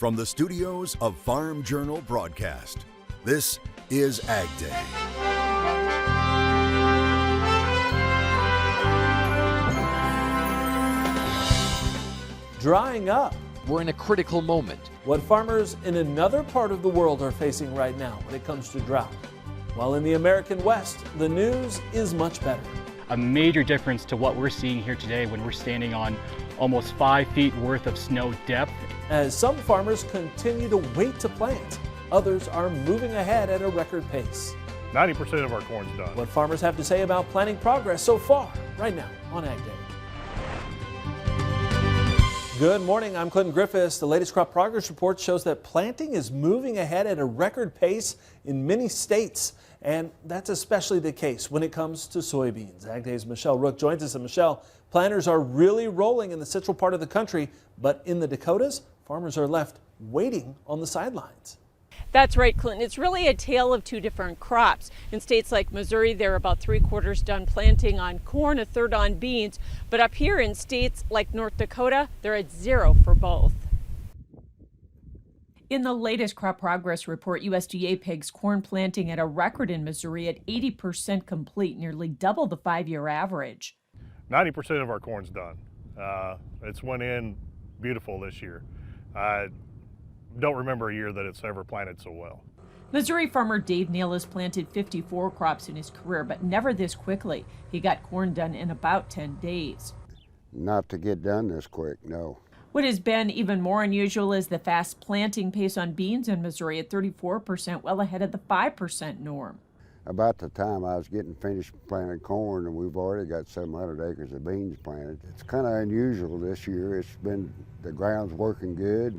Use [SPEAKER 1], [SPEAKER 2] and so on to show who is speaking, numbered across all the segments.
[SPEAKER 1] From the studios of Farm Journal Broadcast, this is AgDay.
[SPEAKER 2] Drying up.
[SPEAKER 3] We're in a critical moment.
[SPEAKER 2] What farmers in another part of the world are facing right now when it comes to drought. While in the American West, the news is much better.
[SPEAKER 4] A major difference to what we're seeing here today when we're standing on almost 5 feet worth of snow depth.
[SPEAKER 2] As some farmers continue to wait to plant, others are moving ahead at a record pace.
[SPEAKER 5] 90% of our corn's done.
[SPEAKER 2] What farmers have to say about planting progress so far, right now on AgDay. Good morning, I'm Clinton Griffiths. The latest crop progress report shows that planting is moving ahead at a record pace in many states. And that's especially the case when it comes to soybeans. AgDay's Michelle Rook joins us. And Michelle, planters are really rolling in the central part of the country, but in the Dakotas, farmers are left waiting on the sidelines.
[SPEAKER 6] That's right, Clinton. It's really a tale of two different crops. In states like Missouri, they're about 3/4 done planting on corn, a third on beans. But up here in states like North Dakota, they're at 0 for both.
[SPEAKER 7] In the latest crop progress report, USDA pegs corn planting at a record in Missouri at 80% complete, nearly double the 5-year average.
[SPEAKER 5] 90% of our corn's done. It's went in beautiful this year. I don't remember a year that it's ever planted so well.
[SPEAKER 7] Missouri farmer Dave Neal has planted 54 crops in his career, but never this quickly. He got corn done in about 10 days.
[SPEAKER 8] Not to get done this quick, no.
[SPEAKER 7] What has been even more unusual is the fast planting pace on beans in Missouri at 34%, well ahead of the 5% norm.
[SPEAKER 8] About the time I was getting finished planting corn, and we've already got 700 acres of beans planted. It's kind of unusual this year. It's been, the ground's working good,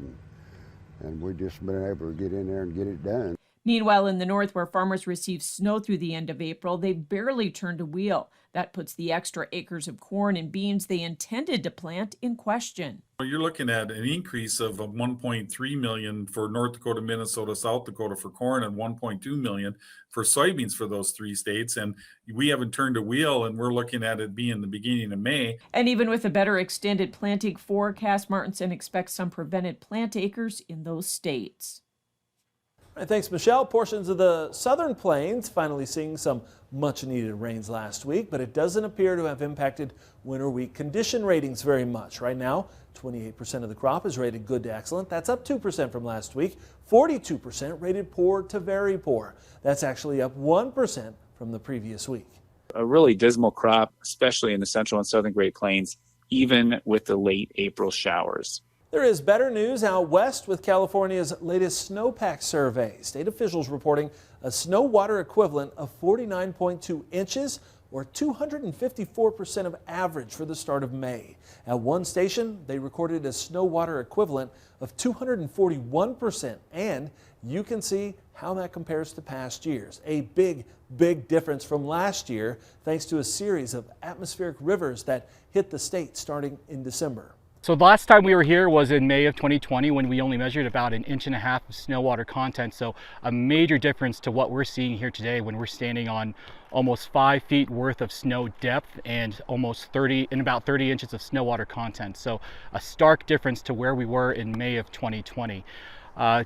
[SPEAKER 8] and we've just been able to get in there and get it done.
[SPEAKER 7] Meanwhile, in the north, where farmers received snow through the end of April, they barely turned a wheel. That puts the extra acres of corn and beans they intended to plant in question.
[SPEAKER 9] You're looking at an increase of 1.3 million for North Dakota, Minnesota, South Dakota for corn, and 1.2 million for soybeans for those three states. And we haven't turned a wheel, and we're looking at it being the beginning of May.
[SPEAKER 7] And even with a better extended planting forecast, Martinson expects some prevented plant acres in those states.
[SPEAKER 2] All right, thanks, Michelle. Portions of the southern plains finally seeing some much-needed rains last week, but it doesn't appear to have impacted winter wheat condition ratings very much. Right now, 28% of the crop is rated good to excellent. That's up 2% from last week. 42% rated poor to very poor. That's actually up 1% from the previous week.
[SPEAKER 10] A really dismal crop, especially in the central and southern Great Plains, even with the late April showers.
[SPEAKER 2] There is better news out west with California's latest snowpack survey. State officials reporting a snow water equivalent of 49.2 inches or 254% of average for the start of May. At one station, they recorded a snow water equivalent of 241%, and you can see how that compares to past years. A big difference from last year thanks to a series of atmospheric rivers that hit the state starting in December.
[SPEAKER 4] So the last time we were here was in May of 2020 when we only measured about 1.5 inches of snow water content. So a major difference to what we're seeing here today when we're standing on almost 5 feet worth of snow depth and about 30 inches of snow water content. So a stark difference to where we were in May of 2020.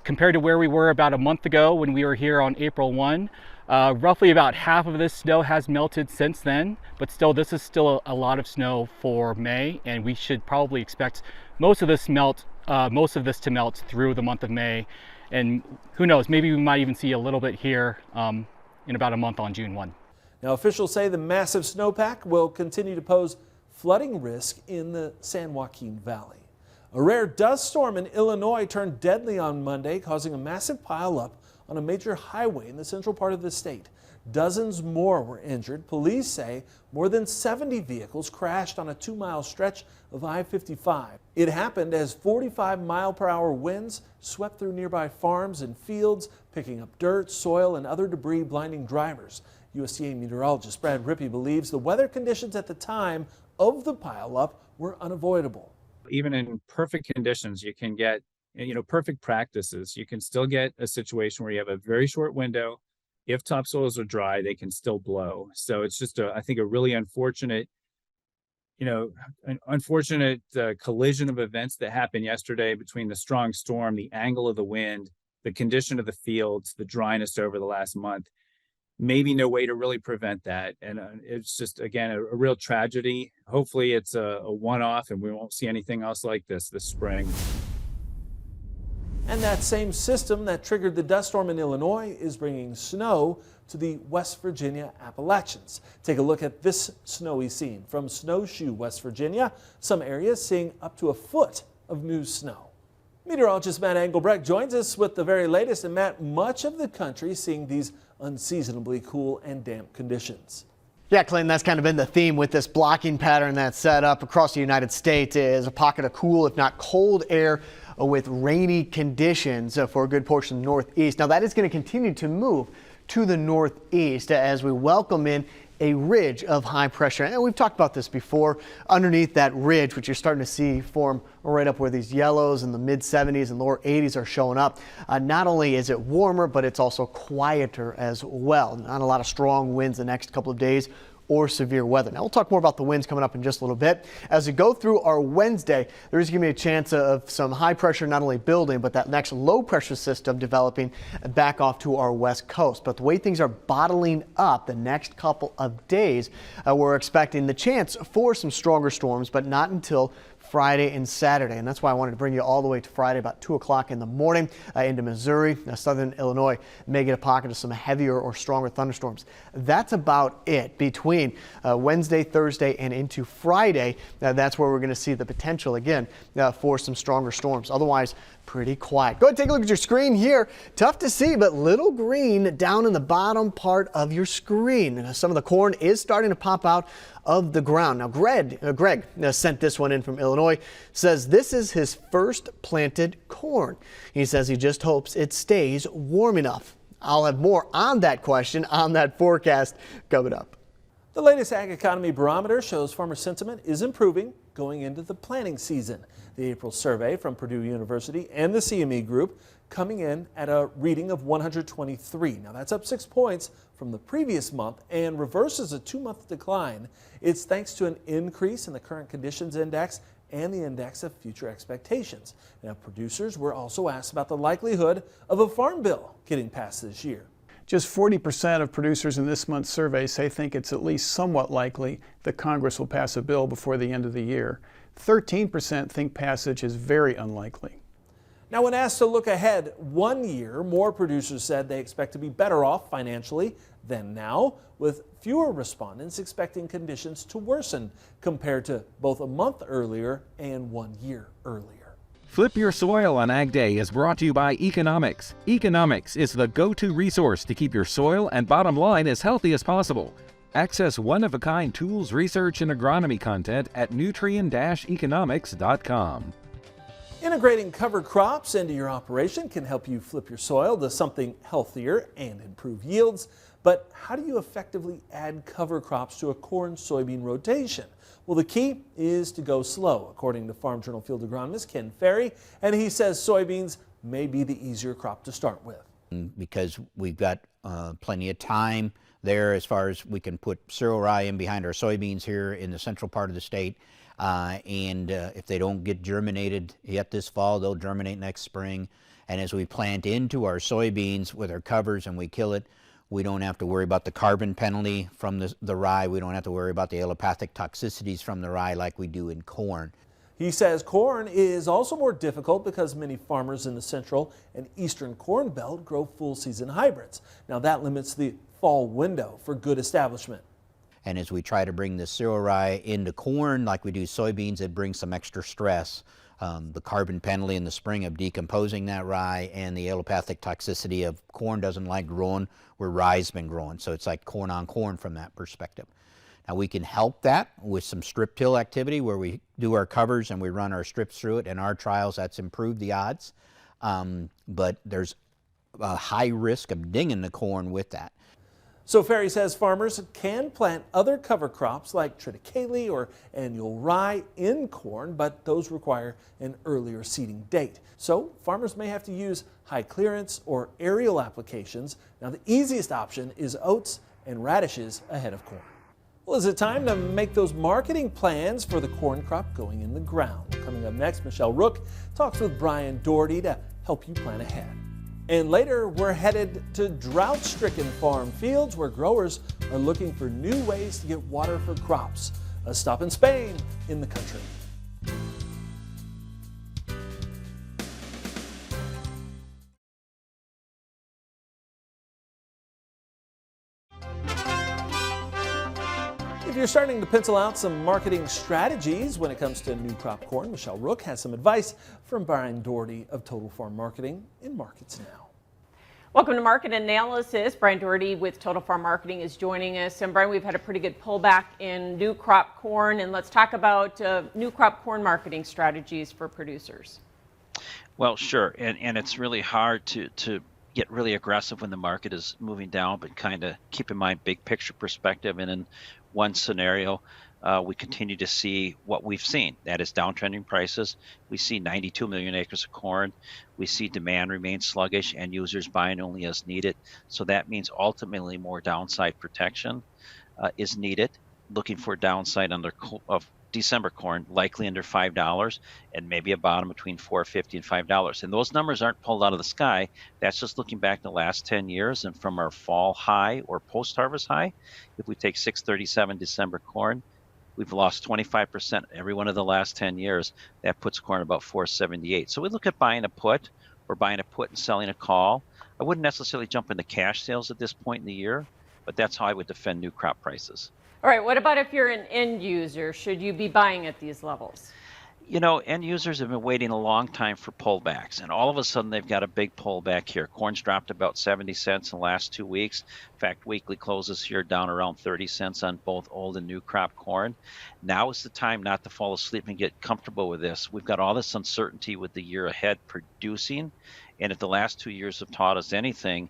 [SPEAKER 4] Compared to where we were about a month ago when we were here on April 1, roughly about half of this snow has melted since then, but still this is still a lot of snow for May, and we should probably expect most of this to melt through the month of May. And who knows, maybe we might even see a little bit here in about a month on June 1.
[SPEAKER 2] Now officials say the massive snowpack will continue to pose flooding risk in the San Joaquin Valley. A rare dust storm in Illinois turned deadly on Monday, causing a massive pileup on a major highway in the central part of the state. Dozens more were injured. Police say more than 70 vehicles crashed on a 2-mile stretch of I-55. It happened as 45-mile-per-hour winds swept through nearby farms and fields, picking up dirt, soil, and other debris, blinding drivers. USDA meteorologist Brad Rippey believes the weather conditions at the time of the pileup were unavoidable.
[SPEAKER 10] Even in perfect conditions, you can get, perfect practices. You can still get a situation where you have a very short window. If topsoils are dry, they can still blow. So it's just, I think, a really unfortunate an unfortunate collision of events that happened yesterday between the strong storm, the angle of the wind, the condition of the fields, the dryness over the last month. Maybe no way to really prevent that. And it's just, again, a real tragedy. Hopefully it's a one-off and we won't see anything else like this spring.
[SPEAKER 2] And that same system that triggered the dust storm in Illinois is bringing snow to the West Virginia Appalachians. Take a look at this snowy scene from Snowshoe, West Virginia. Some areas seeing up to a foot of new snow. Meteorologist Matt Engelbrecht joins us with the very latest. And Matt, much of the country seeing these unseasonably cool and damp conditions.
[SPEAKER 3] Yeah, Clinton, that's kind of been the theme with this blocking pattern that's set up across the United States is a pocket of cool, if not cold air with rainy conditions for a good portion of the northeast. Now that is going to continue to move to the northeast as we welcome in a ridge of high pressure. And we've talked about this before. Underneath that ridge, which you're starting to see form right up where these yellows in the mid 70s and lower 80s are showing up. Not only is it warmer, but it's also quieter as well. Not a lot of strong winds the next couple of days or severe weather. Now we'll talk more about the winds coming up in just a little bit. As we go through our Wednesday, there is going to be a chance of some high pressure not only building, but that next low pressure system developing back off to our west coast. But the way things are bottling up the next couple of days, we're expecting the chance for some stronger storms, but not until Friday and Saturday. And that's why I wanted to bring you all the way to Friday about 2 o'clock in the morning into Missouri. Southern Illinois may get a pocket of some heavier or stronger thunderstorms. That's about it between Wednesday, Thursday, and into Friday. That's where we're going to see the potential again for some stronger storms. Otherwise, pretty quiet. Go ahead and take a look at your screen here. Tough to see, but little green down in the bottom part of your screen. Some of the corn is starting to pop out of the ground. Now, Greg sent this one in from Illinois, says this is his first planted corn. He says he just hopes it stays warm enough. I'll have more on that question on that forecast coming up.
[SPEAKER 2] The latest Ag Economy Barometer shows farmer sentiment is improving going into the planting season. The April survey from Purdue University and the CME Group coming in at a reading of 123. Now that's up 6 points from the previous month and reverses a 2-month decline. It's thanks to an increase in the current conditions index and the index of future expectations. Now producers were also asked about the likelihood of a farm bill getting passed this year.
[SPEAKER 11] Just 40% of producers in this month's survey think it's at least somewhat likely that Congress will pass a bill before the end of the year. 13% think passage is very unlikely.
[SPEAKER 2] Now, when asked to look ahead 1 year, more producers said they expect to be better off financially than now, with fewer respondents expecting conditions to worsen compared to both a month earlier and 1 year earlier.
[SPEAKER 12] Flip Your Soil on Ag Day is brought to you by Economics. Economics is the go-to resource to keep your soil and bottom line as healthy as possible. Access one-of-a-kind tools, research, and agronomy content at nutrien-economics.com.
[SPEAKER 2] Integrating cover crops into your operation can help you flip your soil to something healthier and improve yields. But how do you effectively add cover crops to a corn-soybean rotation? Well, the key is to go slow, according to Farm Journal field agronomist Ken Ferry, and he says soybeans may be the easier crop to start with.
[SPEAKER 13] Because we've got plenty of time there as far as we can put cereal rye in behind our soybeans here in the central part of the state. And if they don't get germinated yet this fall, they'll germinate next spring. And as we plant into our soybeans with our covers and we kill it, we don't have to worry about the carbon penalty from the rye. We don't have to worry about the allopathic toxicities from the rye like we do in corn.
[SPEAKER 2] He says corn is also more difficult because many farmers in the central and eastern corn belt grow full season hybrids. Now that limits the fall window for good establishment.
[SPEAKER 13] And as we try to bring the cereal rye into corn like we do soybeans, it brings some extra stress. The carbon penalty in the spring of decomposing that rye and the allopathic toxicity of corn doesn't like growing where rye's been growing. So it's like corn on corn from that perspective. Now we can help that with some strip till activity where we do our covers and we run our strips through it. In our trials, that's improved the odds. But there's a high risk of dinging the corn with that.
[SPEAKER 2] So Ferry says farmers can plant other cover crops like triticale or annual rye in corn, but those require an earlier seeding date. So farmers may have to use high clearance or aerial applications. Now the easiest option is oats and radishes ahead of corn. Well, is it time to make those marketing plans for the corn crop going in the ground? Coming up next, Michelle Rook talks with Brian Doherty to help you plan ahead. And later, we're headed to drought-stricken farm fields where growers are looking for new ways to get water for crops. A stop in Spain in the country. If you're starting to pencil out some marketing strategies when it comes to new crop corn, Michelle Rook has some advice from Brian Doherty of Total Farm Marketing in Markets Now.
[SPEAKER 6] Welcome to Market Analysis. Brian Doherty with Total Farm Marketing is joining us. And Brian, we've had a pretty good pullback in new crop corn, and let's talk about new crop corn marketing strategies for producers.
[SPEAKER 14] Well, sure, and it's really hard to get really aggressive when the market is moving down, but kind of keep in mind big picture perspective. And in one scenario, we continue to see what we've seen. That is downtrending prices. We see 92 million acres of corn. We see demand remain sluggish and users buying only as needed. So that means ultimately more downside protection is needed. Looking for downside of December corn, likely under $5, and maybe a bottom between $4.50 and $5. And those numbers aren't pulled out of the sky. That's just looking back the last 10 years and from our fall high or post-harvest high. If we take 637 December corn, we've lost 25% every one of the last 10 years. That puts corn about $4.78. So we look at buying a put or buying a put and selling a call. I wouldn't necessarily jump into cash sales at this point in the year, but that's how I would defend new crop prices.
[SPEAKER 6] All right, what about if you're an end user? Should you be buying at these levels?
[SPEAKER 14] You know, end users have been waiting a long time for pullbacks, and all of a sudden they've got a big pullback here. Corn's dropped about 70 cents in the last 2 weeks. In fact, weekly closes here down around 30 cents on both old and new crop corn. Now is the time not to fall asleep and get comfortable with this. We've got all this uncertainty with the year ahead producing, and if the last 2 years have taught us anything,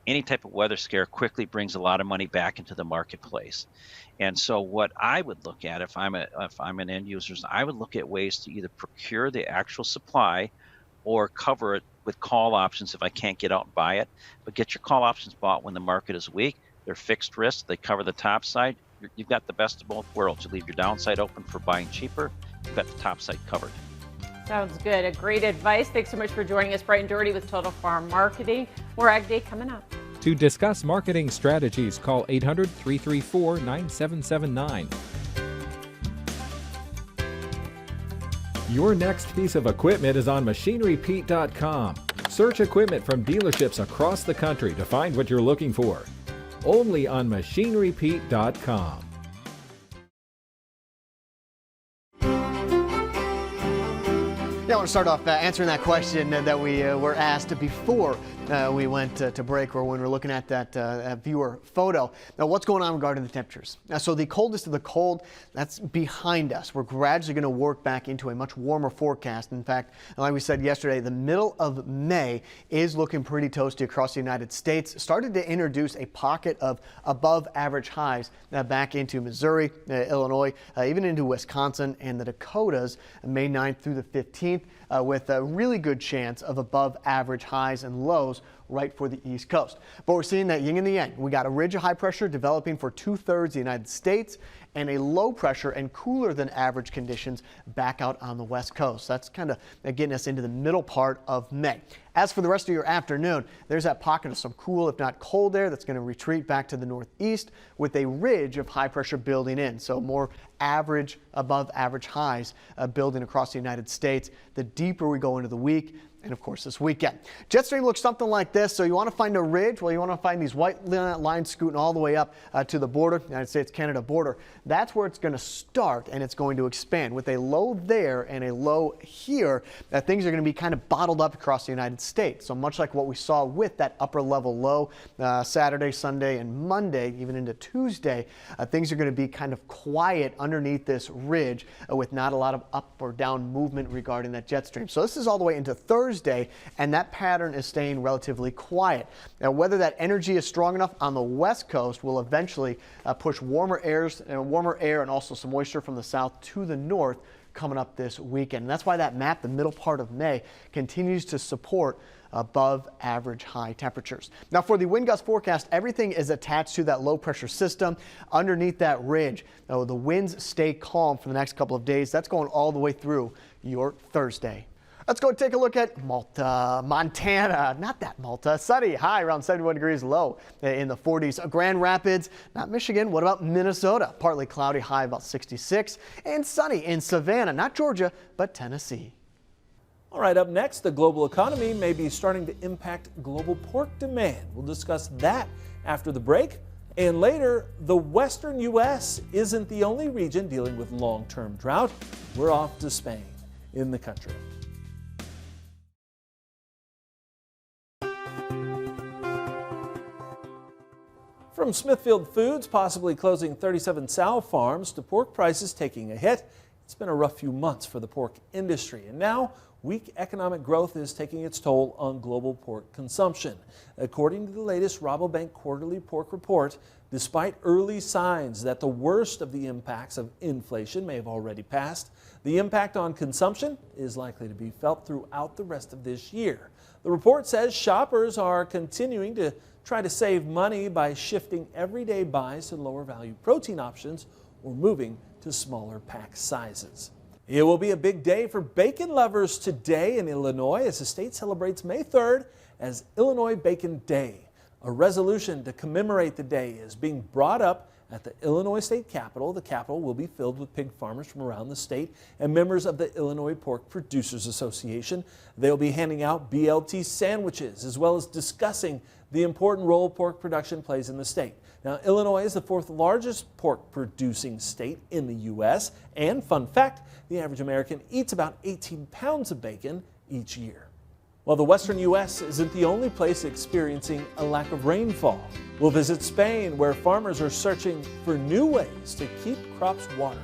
[SPEAKER 14] any type of weather scare quickly brings a lot of money back into the marketplace. And so what I would look at if I'm an end user, I would look at ways to either procure the actual supply or cover it with call options if I can't get out and buy it. But get your call options bought when the market is weak. They're fixed risk. They cover the top side. You've got the best of both worlds. You leave your downside open for buying cheaper. You've got the top side covered.
[SPEAKER 6] Sounds good. A great advice. Thanks so much for joining us, Brian Doherty with Total Farm Marketing. More AgDay coming up.
[SPEAKER 12] To discuss marketing strategies, call 800-334-9779. Your next piece of equipment is on MachineryPete.com. Search equipment from dealerships across the country to find what you're looking for. Only on MachineryPete.com.
[SPEAKER 3] Yeah, I want to start off answering that question that we were asked before we went to break, or when we're looking at that viewer photo. Now, what's going on regarding the temperatures? So the coldest of the cold, that's behind us. We're gradually going to work back into a much warmer forecast. In fact, like we said yesterday, the middle of May is looking pretty toasty across the United States. Started to introduce a pocket of above average highs back into Missouri, Illinois, even into Wisconsin and the Dakotas, May 9th through the 15th. With a really good chance of above average highs and lows right for the East Coast. But we're seeing that yin and the yang. We got a ridge of high pressure developing for 2/3 of the United States and a low pressure and cooler than average conditions back out on the West Coast. That's kind of getting us into the middle part of May. As for the rest of your afternoon, there's that pocket of some cool, if not cold air that's going to retreat back to the northeast with a ridge of high pressure building in. So more average, above average highs building across the United States the deeper we go into the week. And of course this weekend. Jet stream looks something like this. So you want to find a ridge? Well, you want to find these white lines scooting all the way up to the border, United States-Canada border. That's where it's going to start, and it's going to expand with a low there and a low here. Things are going to be kind of bottled up across the United States. So much like what we saw with that upper level low Saturday, Sunday, and Monday, even into Tuesday, things are going to be kind of quiet underneath this ridge with not a lot of up or down movement regarding that jet stream. So this is all the way into Thursday, and that pattern is staying relatively quiet. Now, whether that energy is strong enough on the West Coast will eventually push warmer air and also some moisture from the south to the north coming up this weekend. And that's why that map, the middle part of May, continues to support above average high temperatures. Now for the wind gust forecast, everything is attached to that low pressure system underneath that ridge. Now the winds stay calm for the next couple of days. That's going all the way through your Thursday. Let's go take a look at Malta, Montana. Not that Malta. Sunny, high around 71 degrees, low in the 40s. Grand Rapids, not Michigan. What about Minnesota? Partly cloudy, high about 66. And sunny in Savannah, not Georgia, but Tennessee.
[SPEAKER 2] All right, up next, the global economy may be starting to impact global pork demand. We'll discuss that after the break. And later, the western U.S. isn't the only region dealing with long-term drought. We're off to Spain in the country. From Smithfield Foods possibly closing 37 sow farms to pork prices taking a hit, it's been a rough few months for the pork industry. And now, weak economic growth is taking its toll on global pork consumption. According to the latest Rabobank quarterly pork report, despite early signs that the worst of the impacts of inflation may have already passed, the impact on consumption is likely to be felt throughout the rest of this year. The report says shoppers are continuing to try to save money by shifting everyday buys to lower value protein options or moving to smaller pack sizes. It will be a big day for bacon lovers today in Illinois as the state celebrates May 3rd as Illinois Bacon Day. A resolution to commemorate the day is being brought up at the Illinois State Capitol. The Capitol will be filled with pig farmers from around the state and members of the Illinois Pork Producers Association. They'll be handing out BLT sandwiches as well as discussing the important role pork production plays in the state. Now, Illinois is the fourth largest pork producing state in the U.S. And fun fact, the average American eats about 18 pounds of bacon each year. Well, the western U.S. isn't the only place experiencing a lack of rainfall. We'll visit Spain, where farmers are searching for new ways to keep crops watered.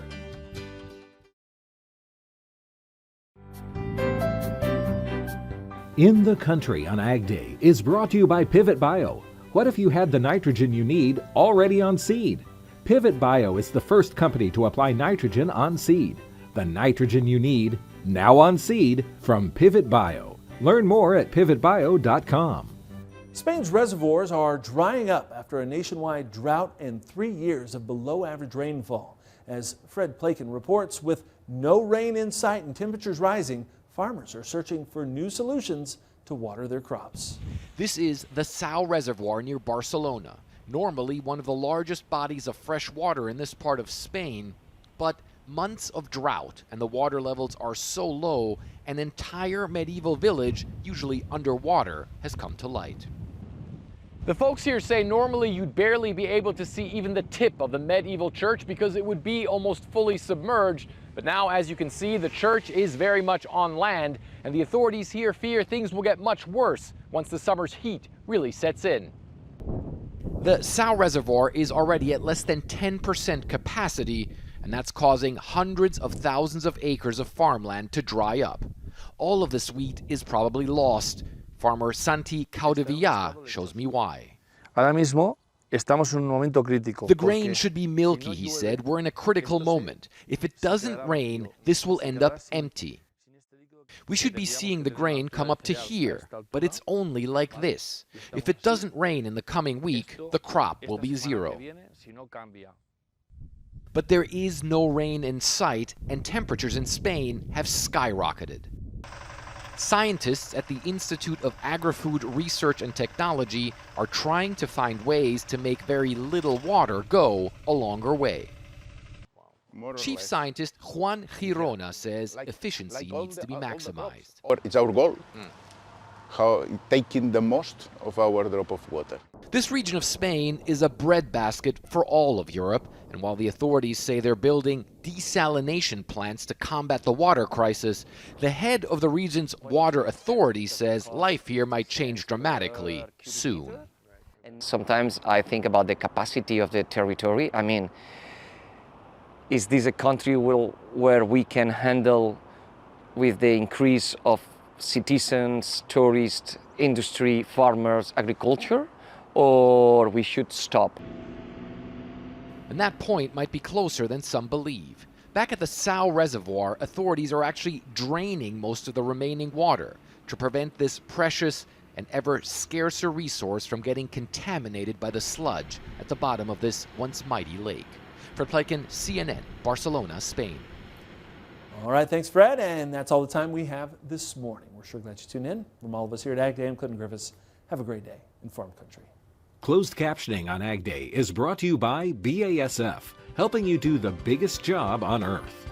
[SPEAKER 12] In the Country on Ag Day is brought to you by Pivot Bio. What if you had the nitrogen you need already on seed? Pivot Bio is the first company to apply nitrogen on seed. The nitrogen you need, now on seed, from Pivot Bio. Learn more at pivotbio.com.
[SPEAKER 2] Spain's reservoirs are drying up after a nationwide drought and 3 years of below-average rainfall. As Fred Plakin reports, with no rain in sight and temperatures rising, farmers are searching for new solutions to water their crops.
[SPEAKER 15] This is the Sal Reservoir near Barcelona, normally one of the largest bodies of fresh water in this part of Spain, but months of drought and the water levels are so low, an entire medieval village, usually underwater, has come to light.
[SPEAKER 16] The folks here say normally you'd barely be able to see even the tip of the medieval church because it would be almost fully submerged. But now, as you can see, the church is very much on land, and the authorities here fear things will get much worse once the summer's heat really sets in.
[SPEAKER 15] The Sal Reservoir is already at less than 10% capacity, and that's causing hundreds of thousands of acres of farmland to dry up. All of this wheat is probably lost. Farmer Santi Caudevilla shows me why.
[SPEAKER 17] The
[SPEAKER 15] grain should be milky, he said. We're in a critical moment. If it doesn't rain, this will end up empty. We should be seeing the grain come up to here, but it's only like this. If it doesn't rain in the coming week, the crop will be zero. But there is no rain in sight, and temperatures in Spain have skyrocketed. Scientists at the Institute of Agri-Food Research and Technology are trying to find ways to make very little water go a longer way. Chief scientist Juan Girona says efficiency needs to be maximized.
[SPEAKER 18] It's our goal, taking the most of our drop of water.
[SPEAKER 15] This region of Spain is a breadbasket for all of Europe, and while the authorities say they're building desalination plants to combat the water crisis, the head of the region's water authority says life here might change dramatically soon.
[SPEAKER 19] Sometimes I think about the capacity of the territory. I mean, is this a country where we can handle with the increase of citizens, tourists, industry, farmers, agriculture, or we should stop?
[SPEAKER 15] And that point might be closer than some believe. Back at the Sow Reservoir, authorities are actually draining most of the remaining water to prevent this precious and ever scarcer resource from getting contaminated by the sludge at the bottom of this once mighty lake. Fred Plekin, CNN, Barcelona, Spain.
[SPEAKER 2] All right, thanks, Fred. And that's all the time we have this morning. We're sure glad you tuned in. From all of us here at AgDay, I'm Clinton Griffiths. Have a great day in Farm Country.
[SPEAKER 12] Closed captioning on AgDay is brought to you by BASF, helping you do the biggest job on Earth.